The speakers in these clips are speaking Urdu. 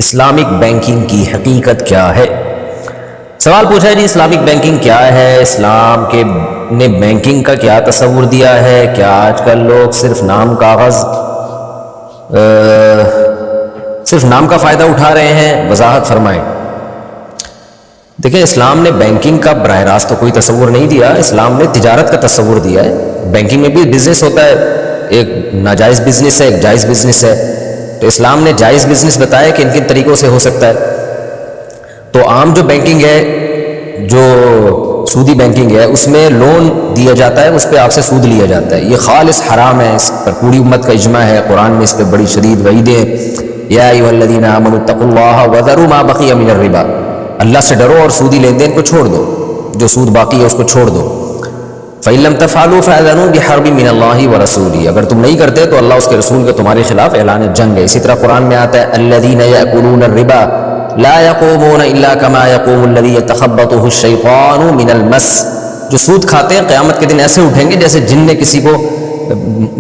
اسلامک بینکنگ کی حقیقت کیا ہے؟ سوال پوچھا ہے جی اسلامک بینکنگ کیا ہے؟ اسلام کے نے بینکنگ کا کیا تصور دیا ہے؟ کیا آج کل لوگ صرف نام کا فائدہ اٹھا رہے ہیں؟ وضاحت فرمائیں۔ دیکھیں، اسلام نے بینکنگ کا براہ راست تو کوئی تصور نہیں دیا، اسلام نے تجارت کا تصور دیا ہے۔ بینکنگ میں بھی بزنس ہوتا ہے، ایک ناجائز بزنس ہے، ایک جائز بزنس ہے۔ تو اسلام نے جائز بزنس بتایا کہ ان کن طریقوں سے ہو سکتا ہے۔ تو عام جو بینکنگ ہے، جو سودی بینکنگ ہے، اس میں لون دیا جاتا ہے، اس پہ آپ سے سود لیا جاتا ہے، یہ خالص حرام ہے، اس پر پوری امت کا اجماع ہے، قرآن میں اس پہ بڑی شدید وعیدیں ہیں۔ یا ایھا الذین آمنوا اتقوا اللہ وذروا ما بقی من الربا، اللہ سے ڈرو اور سودی لین دین کو چھوڑ دو، جو سود باقی ہے اس کو چھوڑ دو۔ فَإِن لَمْ تَفْعَلُوا فَأَذَنُوا بِحَرْبٍ مِّنَ اللَّهِ وَرَسُولِهِ، اگر تم نہیں کرتے تو اللہ اس کے رسول کے تمہارے خلاف اعلان جنگ ہے۔ اسی طرح قرآن میں آتا ہے الَّذِينَ يَأْكُلُونَ الرِّبَا لَا يَقُومُونَ إِلَّا كَمَا يَقُومُ الَّذِي يَتَخَبَّطُهُ الشَّيْطَانُ مِنَ الْمَسِّ، جو سود کھاتے ہیں قیامت کے دن ایسے اٹھیں گے جیسے جن نے کسی کو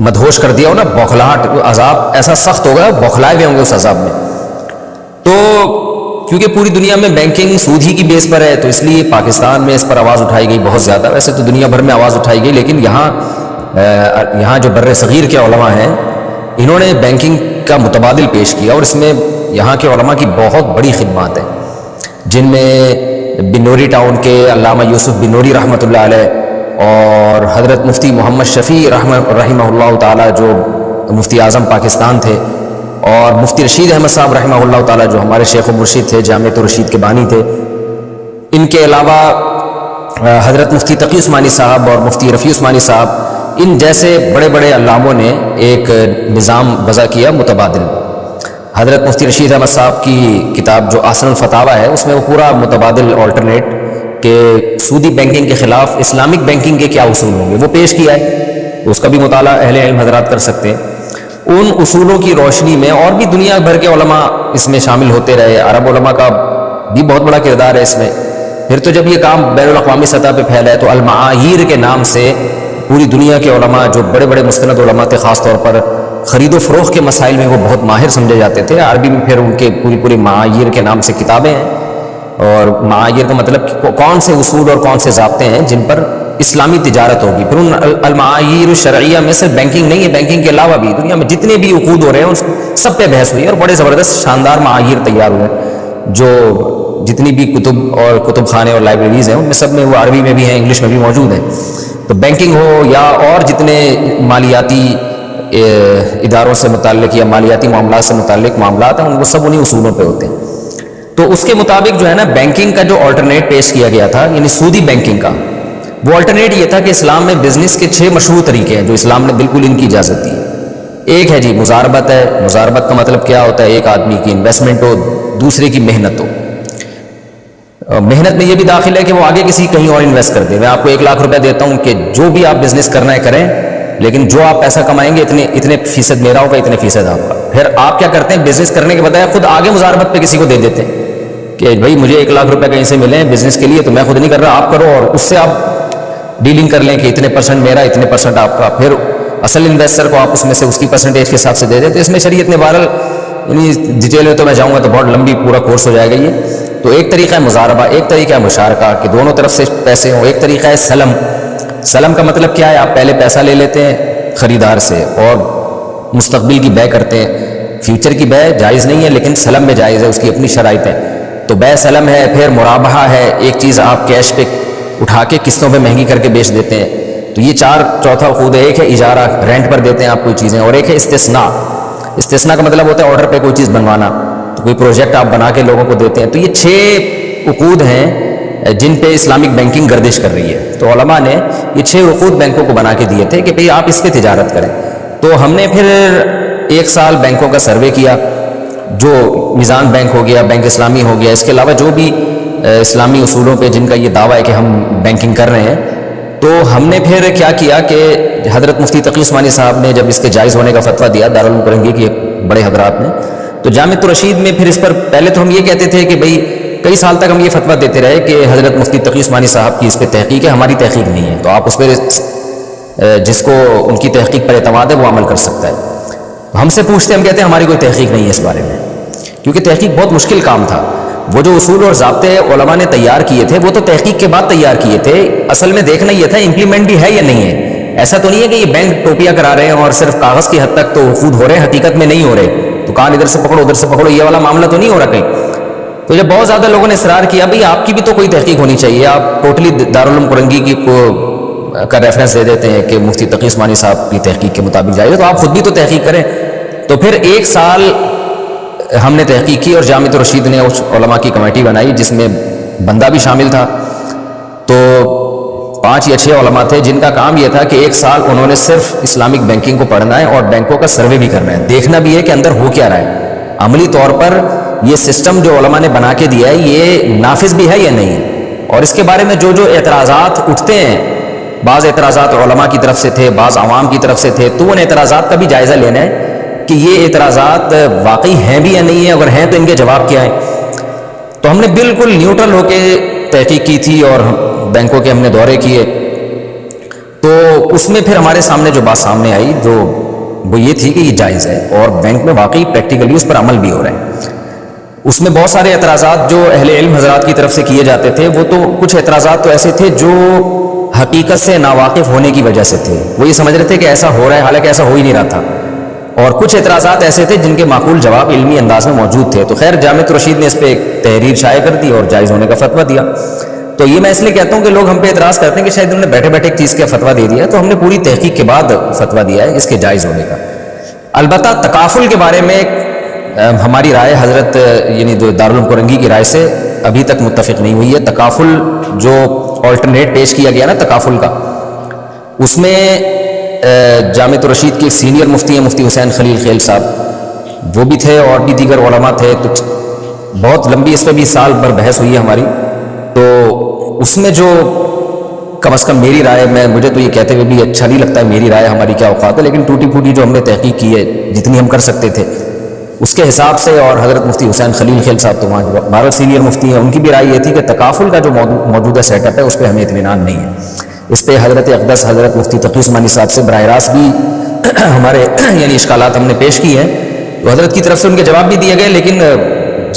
مدہوش کر دیا ہو نا، بوکھلاہٹ، عذاب ایسا سخت ہوگا، بوکھلائے ہوئے ہوں گے اس عذاب میں۔ تو کیونکہ پوری دنیا میں بینکنگ سود ہی کی بیس پر ہے، تو اس لیے پاکستان میں اس پر آواز اٹھائی گئی بہت زیادہ، ویسے تو دنیا بھر میں آواز اٹھائی گئی، لیکن یہاں جو بر صغیر کے علماء ہیں، انہوں نے بینکنگ کا متبادل پیش کیا، اور اس میں یہاں کے علماء کی بہت بڑی خدمات ہیں، جن میں بنوری ٹاؤن کے علامہ یوسف بنوری رحمۃ اللہ علیہ، اور حضرت مفتی محمد شفیع رحمہ اللہ تعالیٰ جو مفتی اعظم پاکستان تھے، اور مفتی رشید احمد صاحب رحمہ اللہ تعالیٰ جو ہمارے شیخ و مرشد تھے، جامعۃ الرشید کے بانی تھے۔ ان کے علاوہ حضرت مفتی تقی عثمانی صاحب اور مفتی رفیع عثمانی صاحب، ان جیسے بڑے بڑے علاموں نے ایک نظام وضع کیا متبادل۔ حضرت مفتی رشید احمد صاحب کی کتاب جو احسن الفتاوی ہے، اس میں وہ پورا متبادل آلٹرنیٹ کہ سودی بینکنگ کے خلاف اسلامک بینکنگ کے کیا اصول ہوں گے وہ پیش کیا ہے، اس کا بھی مطالعہ اہل علم حضرات کر سکتے ہیں۔ ان اصولوں کی روشنی میں اور بھی دنیا بھر کے علماء اس میں شامل ہوتے رہے، عرب علماء کا بھی بہت بڑا کردار ہے اس میں۔ پھر تو جب یہ کام بین الاقوامی سطح پہ پھیلا ہے تو المعایر کے نام سے پوری دنیا کے علماء جو بڑے بڑے مستند علماء تھے، خاص طور پر خرید و فروخت کے مسائل میں وہ بہت ماہر سمجھے جاتے تھے۔ عربی میں پھر ان کے پوری معایر کے نام سے کتابیں ہیں، اور معایر کا مطلب کون سے اصول اور کون سے ضابطے ہیں جن پر اسلامی تجارت ہوگی۔ پھر ان المعایر الشرعیہ میں صرف بینکنگ نہیں ہے، بینکنگ کے علاوہ بھی دنیا میں جتنے بھی عقود ہو رہے ہیں ان سب پہ بحث ہوئی ہے، اور بڑے زبردست شاندار معایر تیار ہوئے ہیں، جو جتنی بھی کتب اور کتب خانے اور لائبریریز ہیں ان میں سب میں وہ عربی میں بھی ہیں، انگلش میں بھی موجود ہیں۔ تو بینکنگ ہو یا اور جتنے مالیاتی اداروں سے متعلق یا مالیاتی معاملات سے متعلق معاملات ہیں، وہ سب انہی اصولوں پہ ہوتے ہیں۔ تو اس کے مطابق جو ہے نا، بینکنگ کا جو آلٹرنیٹ پیش کیا گیا تھا، یعنی سودی بینکنگ کا، وہ آلٹرنیٹ یہ تھا کہ اسلام میں بزنس کے 6 مشروع طریقے ہیں جو اسلام نے بالکل ان کی اجازت دی ہے۔ ایک ہے جی مضاربت ہے۔ مضاربت کا مطلب کیا ہوتا ہے؟ ایک آدمی کی انویسٹمنٹ ہو، دوسرے کی محنت ہو۔ محنت میں یہ بھی داخل ہے کہ وہ آگے کسی کہیں اور انویسٹ کر دے۔ میں آپ کو 1 لاکھ روپے دیتا ہوں کہ جو بھی آپ بزنس کرنا ہے کریں، لیکن جو آپ پیسہ کمائیں گے اتنے فیصد میرا ہوگا، اتنے فیصد آپ کا۔ پھر آپ کیا کرتے ہیں؟ بزنس کرنے کے بجائے خود آگے مضاربت پہ کسی کو دے دیتے ہیں کہ بھائی مجھے 1 لاکھ روپے کہیں سے ملے ہیں بزنس کے لیے، تو میں خود نہیں کر رہا، آپ کرو، اور اس سے آپ ڈیلنگ کر لیں کہ اتنے پرسنٹ میرا، اتنے پرسنٹ آپ کا۔ پھر اصل انویسٹر کو آپ اس میں سے اس کی پرسنٹیج کے حساب سے دے دیں۔ تو اس میں شریعت نے بہرحال یعنی ڈیٹیل میں تو میں جاؤں گا تو بہت لمبی پورا کورس ہو جائے گا یہ۔ تو ایک طریقہ ہے مضاربہ، ایک طریقہ ہے مشارکہ کہ دونوں طرف سے پیسے ہوں، ایک طریقہ ہے سلم۔ سلم کا مطلب کیا ہے؟ آپ پہلے پیسہ لے لیتے ہیں خریدار سے اور مستقبل کی بے کرتے ہیں۔ فیوچر کی بے جائز نہیں ہے، لیکن سلم میں جائز ہے، اس کی اپنی شرائط ہیں۔ تو بے سلم ہے، پھر مرابحہ ہے، ایک چیز آپ کیش پہ اٹھا کے قسطوں پہ مہنگی کر کے بیچ دیتے ہیں۔ تو یہ چوتھا عقود ہے۔ ایک ہے اجارہ، رینٹ پر دیتے ہیں آپ کوئی چیزیں، اور ایک ہے استثناء۔ استثناء کا مطلب ہوتا ہے آرڈر پہ کوئی چیز بنوانا، تو کوئی پروجیکٹ آپ بنا کے لوگوں کو دیتے ہیں۔ تو یہ 6 عقود ہیں جن پہ اسلامک بینکنگ گردش کر رہی ہے۔ تو علماء نے یہ 6 عقود بینکوں کو بنا کے دیے تھے کہ بھئی آپ اس پہ تجارت کریں۔ تو ہم نے پھر 1 سال بینکوں کا سروے کیا، جو میزان بینک ہو گیا، بینک اسلامی ہو گیا، اس کے علاوہ جو بھی اسلامی اصولوں پہ جن کا یہ دعویٰ ہے کہ ہم بینکنگ کر رہے ہیں۔ تو ہم نے پھر کیا کیا کہ حضرت مفتی تقی عثمانی صاحب نے جب اس کے جائز ہونے کا فتویٰ دیا، دارالعلوم کرنگی کے بڑے حضرات نے، تو جامعۃ الرشید میں پھر اس پر پہلے تو ہم یہ کہتے تھے کہ بھئی کئی سال تک ہم یہ فتویٰ دیتے رہے کہ حضرت مفتی تقی عثمانی صاحب کی اس پہ تحقیق ہے، ہماری تحقیق نہیں ہے، تو آپ اس پہ جس کو ان کی تحقیق پر اعتماد ہے وہ عمل کر سکتا ہے۔ ہم سے پوچھتے، ہم کہتے ہیں ہماری کوئی تحقیق نہیں ہے اس بارے میں، کیونکہ تحقیق بہت مشکل کام تھا. وہ جو اصول اور ضابطے علماء نے تیار کیے تھے وہ تو تحقیق کے بعد تیار کیے تھے. اصل میں دیکھنا یہ تھا امپلیمنٹ بھی ہے یا نہیں ہے. ایسا تو نہیں ہے کہ یہ بینک ٹوپیاں کرا رہے ہیں اور صرف کاغذ کی حد تک تو وقود ہو رہے ہیں, حقیقت میں نہیں ہو رہے. تو کان ادھر سے پکڑو ادھر سے پکڑو, یہ والا معاملہ تو نہیں ہو رہا کہیں. تو جب بہت زیادہ لوگوں نے اصرار کیا بھئی آپ کی بھی تو کوئی تحقیق ہونی چاہیے, آپ ٹوٹلی دارالعلوم کرنگی کی کا ریفرنس دے دیتے ہیں کہ مفتی تقی عثمانی صاحب کی تحقیق کے مطابق جائے, تو آپ خود بھی تو تحقیق کریں. تو پھر 1 سال ہم نے تحقیق کی اور جامعۃ الرشید نے اس علماء کی کمیٹی بنائی جس میں بندہ بھی شامل تھا. تو 5 یا 6 علماء تھے جن کا کام یہ تھا کہ 1 سال انہوں نے صرف اسلامک بینکنگ کو پڑھنا ہے اور بینکوں کا سروے بھی کرنا ہے, دیکھنا بھی ہے کہ اندر ہو کیا رہا ہے, عملی طور پر یہ سسٹم جو علماء نے بنا کے دیا ہے یہ نافذ بھی ہے یا نہیں ہے. اور اس کے بارے میں جو اعتراضات اٹھتے ہیں, بعض اعتراضات علماء کی طرف سے تھے, بعض عوام کی طرف سے تھے, تو ان اعتراضات کا بھی جائزہ لینا ہے کہ یہ اعتراضات واقعی ہیں بھی یا نہیں ہیں, اگر ہیں تو ان کے جواب کیا ہیں. تو ہم نے بالکل نیوٹرل ہو کے تحقیق کی تھی اور بینکوں کے ہم نے دورے کیے. تو اس میں پھر ہمارے سامنے جو بات سامنے آئی جو وہ یہ تھی کہ یہ جائز ہے اور بینک میں واقعی پریکٹیکلی اس پر عمل بھی ہو رہا ہے. اس میں بہت سارے اعتراضات جو اہل علم حضرات کی طرف سے کیے جاتے تھے, وہ تو کچھ اعتراضات تو ایسے تھے جو حقیقت سے ناواقف ہونے کی وجہ سے تھے. وہ یہ سمجھ رہے تھے کہ ایسا ہو رہا ہے حالانکہ ایسا ہو ہی نہیں رہا تھا. اور کچھ اعتراضات ایسے تھے جن کے معقول جواب علمی انداز میں موجود تھے. تو خیر جامعۃ الرشید نے اس پہ ایک تحریر شائع کر دی اور جائز ہونے کا فتویٰ دیا. تو یہ میں اس لیے کہتا ہوں کہ لوگ ہم پہ اعتراض کرتے ہیں کہ شاید انہوں نے بیٹھے بیٹھے ایک چیز کا فتویٰ دے دیا, تو ہم نے پوری تحقیق کے بعد فتویٰ دیا ہے اس کے جائز ہونے کا. البتہ تکافل کے بارے میں ہماری رائے حضرت یعنی دارالعلوم کرنگی کی رائے سے ابھی تک متفق نہیں ہوئی ہے. تکافل جو آلٹرنیٹ پیش کیا گیا نا تکافل کا, اس میں جامعۃ الرشید کے سینئر مفتی ہیں مفتی حسین خلیل خیل صاحب, وہ بھی تھے اور بھی دیگر علماء تھے. تو بہت لمبی اس پہ بھی سال بھر بحث ہوئی ہے ہماری. تو اس میں جو کم از کم میری رائے, مجھے تو یہ کہتے ہوئے بھی اچھا نہیں لگتا ہے میری رائے ہماری کیا اوقات ہے, لیکن ٹوٹی پھوٹی جو ہم نے تحقیق کی ہے جتنی ہم کر سکتے تھے اس کے حساب سے, اور حضرت مفتی حسین خلیل خیل صاحب تو وہاں 12 سینئر مفتی ہیں, ان کی بھی رائے یہ تھی کہ تکافل کا جو موجودہ سیٹ اپ ہے اس پہ ہمیں اطمینان نہیں ہے. اس پہ حضرت اقدس حضرت مفتی تقی عثمانی صاحب سے براہ راست بھی ہمارے یعنی اشکالات ہم نے پیش کی ہیں. تو حضرت کی طرف سے ان کے جواب بھی دیے گئے, لیکن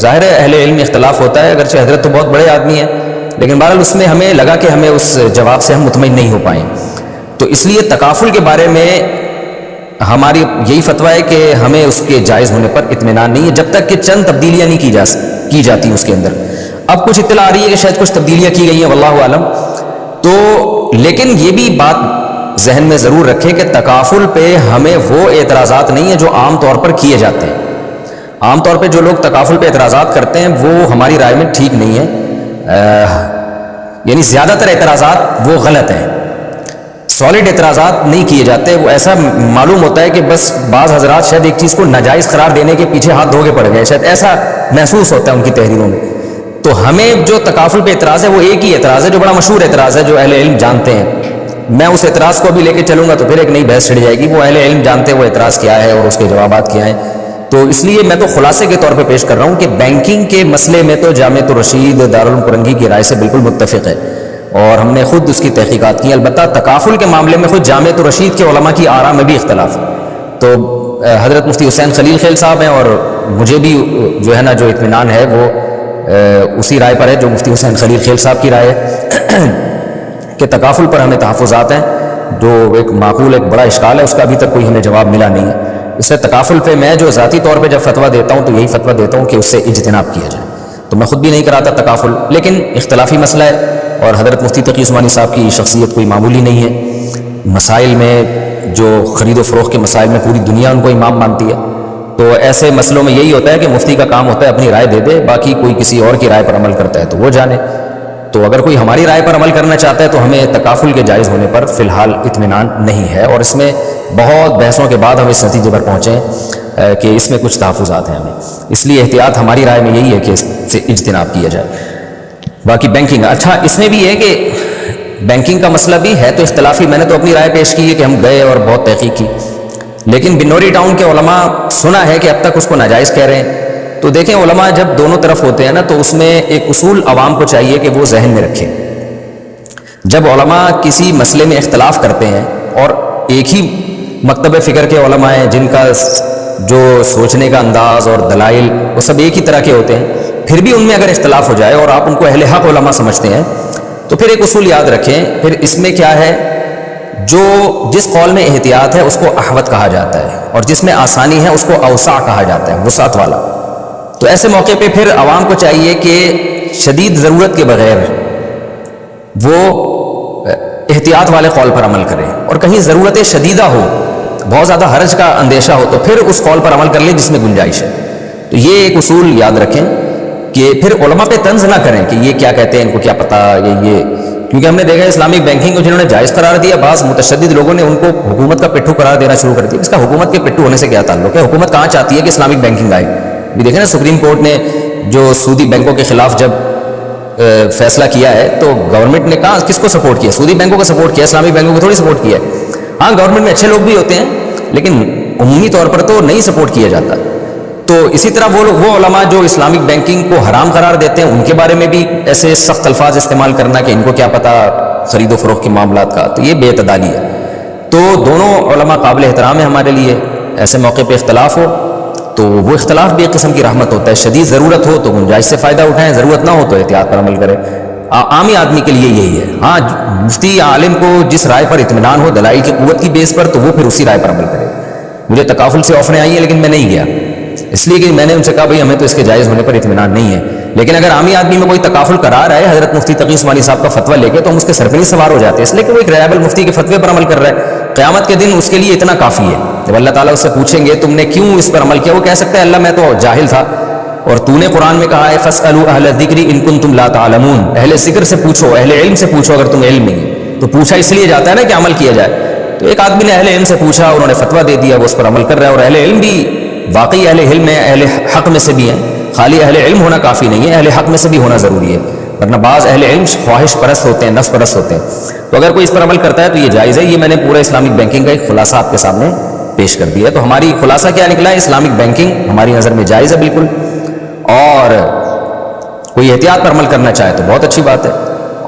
ظاہر ہے اہل علم میں اختلاف ہوتا ہے, اگرچہ حضرت تو بہت بڑے آدمی ہیں, لیکن بہرحال اس میں ہمیں لگا کہ ہمیں اس جواب سے ہم مطمئن نہیں ہو پائیں. تو اس لیے تکافل کے بارے میں ہماری یہی فتویٰ ہے کہ ہمیں اس کے جائز ہونے پر اطمینان نہیں ہے جب تک کہ چند تبدیلیاں نہیں کی جاتی اس کے اندر. اب کچھ اطلاع آ رہی ہے کہ شاید کچھ تبدیلیاں کی گئی ہیں واللہ عالم. تو لیکن یہ بھی بات ذہن میں ضرور رکھیں کہ تکافل پہ ہمیں وہ اعتراضات نہیں ہیں جو عام طور پر کیے جاتے ہیں. عام طور پہ جو لوگ تکافل پہ اعتراضات کرتے ہیں وہ ہماری رائے میں ٹھیک نہیں ہے, یعنی زیادہ تر اعتراضات وہ غلط ہیں, سالڈ اعتراضات نہیں کیے جاتے. وہ ایسا معلوم ہوتا ہے کہ بس بعض حضرات شاید ایک چیز کو ناجائز قرار دینے کے پیچھے ہاتھ دھو کے پڑ گئے, شاید ایسا محسوس ہوتا ہے ان کی تحریروں میں. تو ہمیں جو تکافل پہ اعتراض ہے وہ ایک ہی اعتراض ہے جو بڑا مشہور اعتراض ہے جو اہل علم جانتے ہیں. میں اس اعتراض کو بھی لے کے چلوں گا تو پھر ایک نئی بحث چھڑ جائے گی. وہ اہل علم جانتے ہیں وہ اعتراض کیا ہے اور اس کے جوابات کیا ہیں. تو اس لیے میں تو خلاصے کے طور پہ پیش کر رہا ہوں کہ بینکنگ کے مسئلے میں تو جامعۃ الرشید دارالعلوم کرنگی کی رائے سے بالکل متفق ہے اور ہم نے خود اس کی تحقیقات کی. البتہ تکافل کے معاملے میں خود جامعۃ الرشید کے علماء کی آراء میں بھی اختلاف ہے. تو حضرت مفتی حسین خلیل خیل صاحب ہیں اور مجھے بھی جو ہے نا جو اطمینان ہے وہ اسی رائے پر ہے جو مفتی حسین خلیل خیل صاحب کی رائے ہے کہ تکافل پر ہمیں تحفظات ہیں. جو ایک معقول ایک بڑا اشکال ہے اس کا ابھی تک کوئی ہمیں جواب ملا نہیں ہے. اس سے تکافل پہ میں جو ذاتی طور پہ جب فتویٰ دیتا ہوں تو یہی فتویٰ دیتا ہوں کہ اس سے اجتناب کیا جائے. تو میں خود بھی نہیں کراتا تکافل, لیکن اختلافی مسئلہ ہے اور حضرت مفتی تقی عثمانی صاحب کی شخصیت کوئی معمولی نہیں ہے. مسائل میں جو خرید و فروخت کے مسائل میں پوری دنیا ان کو امام مانتی ہے. تو ایسے مسئلوں میں یہی ہوتا ہے کہ مفتی کا کام ہوتا ہے اپنی رائے دے دے, باقی کوئی کسی اور کی رائے پر عمل کرتا ہے تو وہ جانے. تو اگر کوئی ہماری رائے پر عمل کرنا چاہتا ہے تو ہمیں تکافل کے جائز ہونے پر فی الحال اطمینان نہیں ہے, اور اس میں بہت بحثوں کے بعد ہم اس نتیجے پر پہنچے کہ اس میں کچھ تحفظات ہیں ہمیں. اس لیے احتیاط ہماری رائے میں یہی ہے کہ اس سے اجتناب کیا جائے. باقی بینکنگ, اچھا اس میں بھی ہے کہ بینکنگ کا مسئلہ بھی ہے تو اختلافی. میں نے تو اپنی رائے پیش کی ہے کہ ہم گئے اور بہت تحقیق کی, لیکن بنوری ٹاؤن کے علماء سنا ہے کہ اب تک اس کو ناجائز کہہ رہے ہیں. تو دیکھیں علماء جب دونوں طرف ہوتے ہیں نا تو اس میں ایک اصول عوام کو چاہیے کہ وہ ذہن میں رکھیں. جب علماء کسی مسئلے میں اختلاف کرتے ہیں اور ایک ہی مکتب فکر کے علماء ہیں جن کا جو سوچنے کا انداز اور دلائل وہ سب ایک ہی طرح کے ہوتے ہیں، پھر بھی ان میں اگر اختلاف ہو جائے اور آپ ان کو اہل حق علماء سمجھتے ہیں تو پھر ایک اصول یاد رکھیں، پھر اس میں کیا ہے، جو جس قول میں احتیاط ہے اس کو احوط کہا جاتا ہے، اور جس میں آسانی ہے اس کو اوسع کہا جاتا ہے، وسعت والا۔ تو ایسے موقع پہ پھر عوام کو چاہیے کہ شدید ضرورت کے بغیر وہ احتیاط والے قول پر عمل کریں، اور کہیں ضرورت شدیدہ ہو، بہت زیادہ حرج کا اندیشہ ہو تو پھر اس قول پر عمل کر لیں جس میں گنجائش ہے۔ تو یہ ایک اصول یاد رکھیں کہ پھر علماء پہ طنز نہ کریں کہ یہ کیا کہتے ہیں، ان کو کیا پتہ، یہ کیونکہ ہم نے دیکھا اسلامک بینکنگ کو جنہوں نے جائز قرار دیا، بعض متشدد لوگوں نے ان کو حکومت کا پٹھو قرار دینا شروع کر دیا۔ اس کا حکومت کے پٹھو ہونے سے کیا تعلق ہے؟ حکومت کہاں چاہتی ہے کہ اسلامک بینکنگ آئے؟ بھی دیکھیں نا، سپریم کورٹ نے جو سودی بینکوں کے خلاف جب فیصلہ کیا ہے تو گورنمنٹ نے کہا کس کو سپورٹ کیا؟ سودی بینکوں کو سپورٹ کیا، اسلامک بینکوں کو تھوڑی سپورٹ کیا ہے۔ ہاں گورنمنٹ میں اچھے لوگ بھی ہوتے ہیں لیکن عمومی طور پر تو نہیں سپورٹ کیا جاتا۔ تو اسی طرح وہ علماء جو اسلامک بینکنگ کو حرام قرار دیتے ہیں ان کے بارے میں بھی ایسے سخت الفاظ استعمال کرنا کہ ان کو کیا پتہ خرید و فروخت کے معاملات کا، تو یہ بے اعتدالی ہے۔ تو دونوں علماء قابل احترام ہیں ہمارے لیے، ایسے موقع پہ اختلاف ہو تو وہ اختلاف بھی ایک قسم کی رحمت ہوتا ہے، شدید ضرورت ہو تو گنجائش سے فائدہ اٹھائیں، ضرورت نہ ہو تو احتیاط پر عمل کریں۔ عامی آدمی کے لیے یہی ہے۔ ہاں مفتی یا عالم کو جس رائے پر اطمینان ہو دلائل کی قوت کی بیس پر تو وہ پھر اسی رائے پر عمل کرے۔ مجھے تکافل سے آفریں آئی ہیں لیکن میں نہیں گیا، اس لیے کہ میں نے ان سے کہا بھائی ہمیں تو اس کے جائز ہونے پر اطمینان نہیں ہے، لیکن اگر عامی آدمی میں کوئی تکافل کرا رہا ہے حضرت مفتی تقی عثمانی صاحب کا فتویٰ لے کے تو ہم اس کے سر پہ نہیں سوار ہو جاتے، اس لیے کہ وہ ایک ریابل مفتی کے فتوے پر عمل کر رہا ہے، قیامت کے دن اس کے لیے اتنا کافی ہے۔ جب اللہ تعالیٰ اس سے پوچھیں گے تم نے کیوں اس پر عمل کیا، وہ کہہ سکتا ہے اللہ میں تو جاہل تھا، اور تو نے قرآن میں کہا ہے فَاسْأَلُوا أَهْلَ الذِّكْرِ إِن كُنتُمْ لَا تَعْلَمُونَ، اہل ذکر سے پوچھو، اہل علم سے پوچھو اگر تم علم نہیں، تو پوچھا اس لیے جاتا ہے نا کہ عمل کیا جائے۔ تو ایک آدمی نے اہل علم سے پوچھا، انہوں نے فتویٰ دے دیا، وہ اس پر عمل کر رہا ہے، اور اہل علم بھی واقعی اہل علم ہے، اہل حق میں سے بھی ہیں، خالی اہل علم ہونا کافی نہیں ہے، اہل حق میں سے بھی ہونا ضروری ہے، ورنہ بعض اہل علم خواہش پرست ہوتے ہیں، نفس پرست ہوتے ہیں۔ تو اگر کوئی اس پر عمل کرتا ہے تو یہ جائز ہے۔ یہ میں نے پورا اسلامک بینکنگ کا ایک خلاصہ آپ کے سامنے پیش کر دیا ہے۔ تو ہماری خلاصہ کیا نکلا ہے؟ اسلامک بینکنگ ہماری نظر میں جائز ہے بالکل، اور کوئی احتیاط پر عمل کرنا چاہے تو بہت اچھی بات ہے،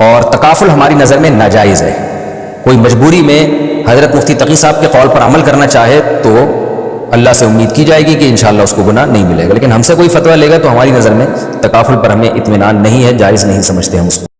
اور تکافل ہماری نظر میں ناجائز ہے۔ کوئی مجبوری میں حضرت مفتی تقی صاحب کے قول پر عمل کرنا چاہے تو اللہ سے امید کی جائے گی کہ انشاءاللہ اس کو گناہ نہیں ملے گا، لیکن ہم سے کوئی فتویٰ لے گا تو ہماری نظر میں تکافل پر ہمیں اطمینان نہیں ہے، جائز نہیں سمجھتے ہم اس کو۔